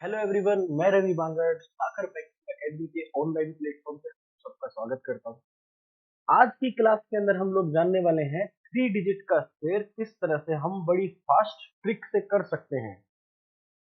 Hello everyone, मैं रवि बांगड़ साकर banking academy के ऑनलाइन प्लेटफॉर्म पे सबका स्वागत करता हूँ। आज की क्लास के अंदर हम लोग जानने वाले हैं थ्री डिजिट का स्क्वायर किस तरह से हम बड़ी फास्ट ट्रिक से कर सकते हैं।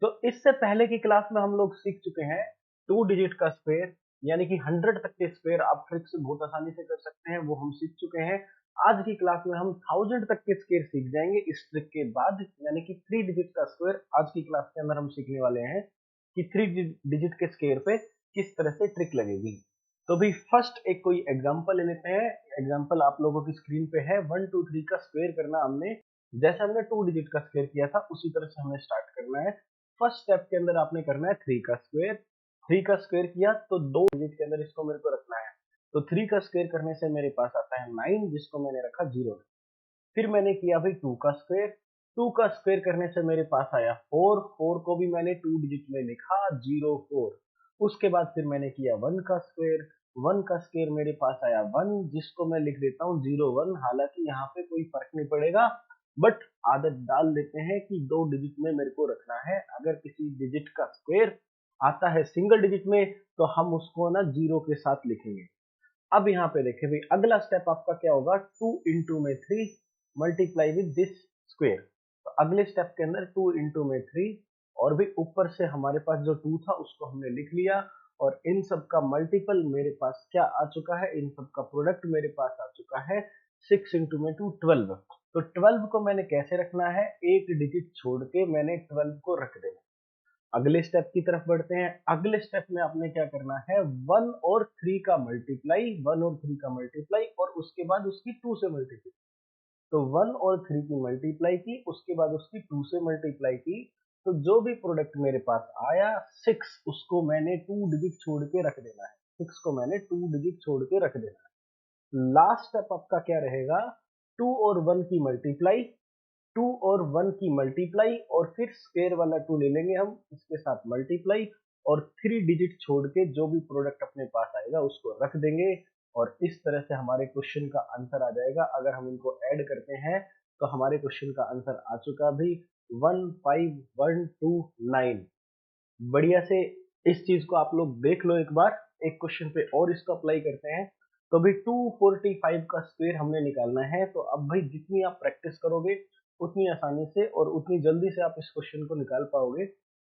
तो इससे पहले की क्लास में हम लोग सीख चुके हैं टू डिजिट का स्क्वायर, यानी कि 100 तक के स्क्वायर आप ट्रिक से बहुत आसानी से कर सकते हैं, वो हम सीख चुके हैं। आज की क्लास में हम 1000 तक के स्क्वायर सीख जाएंगे इस ट्रिक के बाद, यानी कि थ्री डिजिट का स्क्वायर आज की क्लास के अंदर हम सीखने वाले हैं कि थ्री डिजिट के स्क्वायर पे किस तरह से ट्रिक लगेगी। तो भी फर्स्ट एक कोई एग्जांपल ले लेते हैं। एग्जांपल आप लोगों की स्क्रीन पे है। 1 2 3 का स्क्वायर करना हमने, जैसे हमने टू डिजिट का स्क्वायर किया था उसी तरह से हमें स्टार्ट करना है। फर्स्ट स्टेप के अंदर आपने करना है थ्री का स्क्वायर। थ्री का स्क्वायर किया तो दो डिजिट के अंदर इसको मेरे को रखना है। तो थ्री का स्क्वायर करने से मेरे पास आता है 9, जिसको मैंने रखा 0। फिर मैंने किया भाई टू का स्क्वायर। टू का स्क्वायर करने से मेरे पास आया 4। 4 को भी मैंने टू डिजिट में लिखा 0 4। उसके बाद फिर मैंने किया वन का स्क्वायर। वन का स्क्वायर मेरे पास आया 1, जिसको मैं लिख देता हूँ 0 1। हालांकि यहाँ पे कोई फर्क नहीं पड़ेगा, बट आदत डाल देते हैं कि दो डिजिट में मेरे को रखना है। अगर किसी डिजिट का स्क्वायर आता है सिंगल डिजिट में तो हम उसको ना 0 के साथ लिखेंगे। अब यहाँ पे देखें भाई, अगला स्टेप आपका क्या होगा, 2 into 3 multiply with this square. तो अगले स्टेप के अंदर 2 into 3, और भी ऊपर से हमारे पास जो 2 था उसको हमने लिख लिया, और इन सब का मल्टीपल मेरे पास क्या आ चुका है, इन सब का प्रोडक्ट मेरे पास आ चुका है 6 into 2 12। तो 12 को मैंने कैसे रखना है, एक डिजिट छोड़ के मैंने 12 को रख देना। अगले स्टेप की तरफ बढ़ते हैं। अगले स्टेप में आपने क्या करना है, 1 और 3 का मल्टीप्लाई, 1 और 3 का मल्टीप्लाई, और उसके बाद उसकी 2 से मल्टीप्लाई। तो 1 और 3 की मल्टीप्लाई की, उसके बाद उसकी 2 से मल्टीप्लाई की। तो जो भी प्रोडक्ट मेरे पास आया 6, उसको मैंने 2 डिजिट छोड़ के रख देना है। 6 को मैंने 2 डिजिट छोड़ के रख देना है। लास्ट स्टेप आपका क्या रहेगा, 2 और 1 की मल्टीप्लाई, 2 और 1 की मल्टीप्लाई, और फिर स्क्वायर वाला 2 ले लेंगे हम, इसके साथ मल्टीप्लाई, और 3 डिजिट छोड़ के जो भी प्रोडक्ट अपने पास आएगा उसको रख देंगे। और इस तरह से हमारे क्वेश्चन का आंसर आ जाएगा। अगर हम इनको ऐड करते हैं तो हमारे क्वेश्चन का आंसर आ चुका भी 15129। बढ़िया से इस चीज को आप लोग देख लो एक बार। एक क्वेश्चन पे और इसको अप्लाई करते हैं। तो भाई 245 का स्क्वायर हमने निकालना है। तो अब भाई जितनी आप प्रैक्टिस करोगे उतनी आसानी से और उतनी जल्दी से आप इस क्वेश्चन को निकाल पाओगे।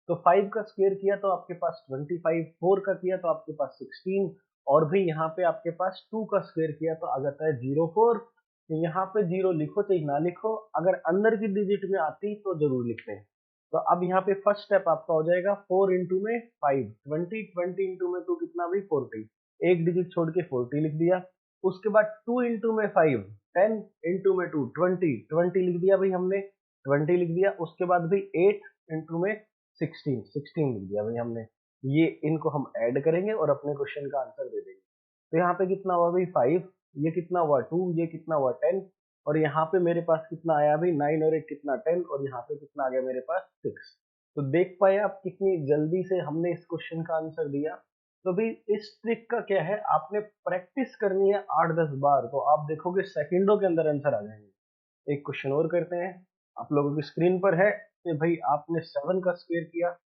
तो 5 का स्क्वायर किया तो आपके पास 25, 4 का किया तो आपके पास 16, और भाई यहाँ पे आपके पास 2 का स्क्वायर किया तो आ जाता है 04। तो यहाँ पे 0 लिखो चाहे ना लिखो, अगर अंदर की डिजिट में आती तो जरूर लिखते हैं। तो अब यहाँ पे फर्स्ट स्टेप आपका हो जाएगा 4 इंटू में 5, 20, 20 इंटू में 2 कितना भी 40। एक डिजिट छोड़ के 40 लिख दिया। उसके बाद 2 इंटू में 5, 10 इंटू में 2 20, 20 लिख दिया भाई हमने, 20 लिख दिया। उसके बाद भाई 8 इंटू में 16, 16 लिख दिया भाई हमने। ये इनको हम ऐड करेंगे और अपने क्वेश्चन का आंसर दे देंगे। तो यहाँ पे कितना हुआ भाई 5, ये कितना हुआ 2, ये कितना हुआ 10, और यहाँ पे मेरे पास कितना आया भाई 9 और 8 कितना 10, और यहाँ पे कितना आ गया मेरे पास 6। तो देख पाए आप कितनी जल्दी से हमने इस क्वेश्चन का आंसर दिया। तो भाई इस ट्रिक का क्या है, आपने प्रैक्टिस करनी है 8-10 बार, तो आप देखोगे सेकंडों के अंदर आंसर आ जाएंगे। एक क्वेश्चन और करते हैं। आप लोगों की स्क्रीन पर है कि भाई आपने 7 का स्क्वायर किया,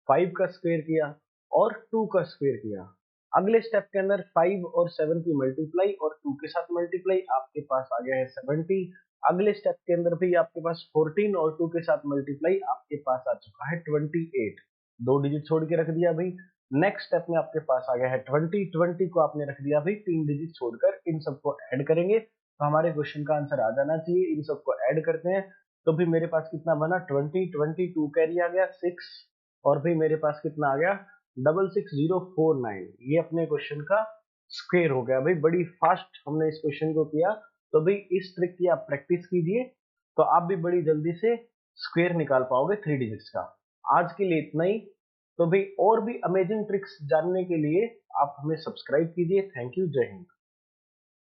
5 का स्क्वायर किया, और 2 का स्क्वायर किया। अगले स्टेप के अंदर 5 और 7 की मल्टीप्लाई और 2 के साथ मल्टीप्लाई, आपके पास आ गया है 70। अगले स्टेप के अंदर भी आपके पास 14 और 2 के साथ मल्टीप्लाई, आपके पास आ चुका है 28। दो डिजिट छोड़ के रख दिया भाई। नेक्स्ट स्टेप में आपके पास आ गया है 20। 20 को आपने रख दिया भाई तीन डिजिट छोड़कर। इन सबको ऐड करेंगे तो हमारे क्वेश्चन का आंसर आ जाना चाहिए। इन सबको ऐड करते हैं तो भी मेरे पास कितना बना 20, 22 कैरी आ गया 6, और भी मेरे पास कितना आ गया 66049। ये अपने क्वेश्चन का स्क्वायर हो गया भाई। बड़ी फास्ट हमने इस क्वेश्चन को किया। तो भाई इस ट्रिक की आप प्रैक्टिस कीजिए तो आप भी बड़ी जल्दी से स्क्वायर निकाल पाओगे थ्री डिजिट्स का। आज के लिए इतना ही। तो भाई और भी अमेजिंग ट्रिक्स जानने के लिए आप हमें सब्सक्राइब कीजिए। थैंक यू, जय हिंद।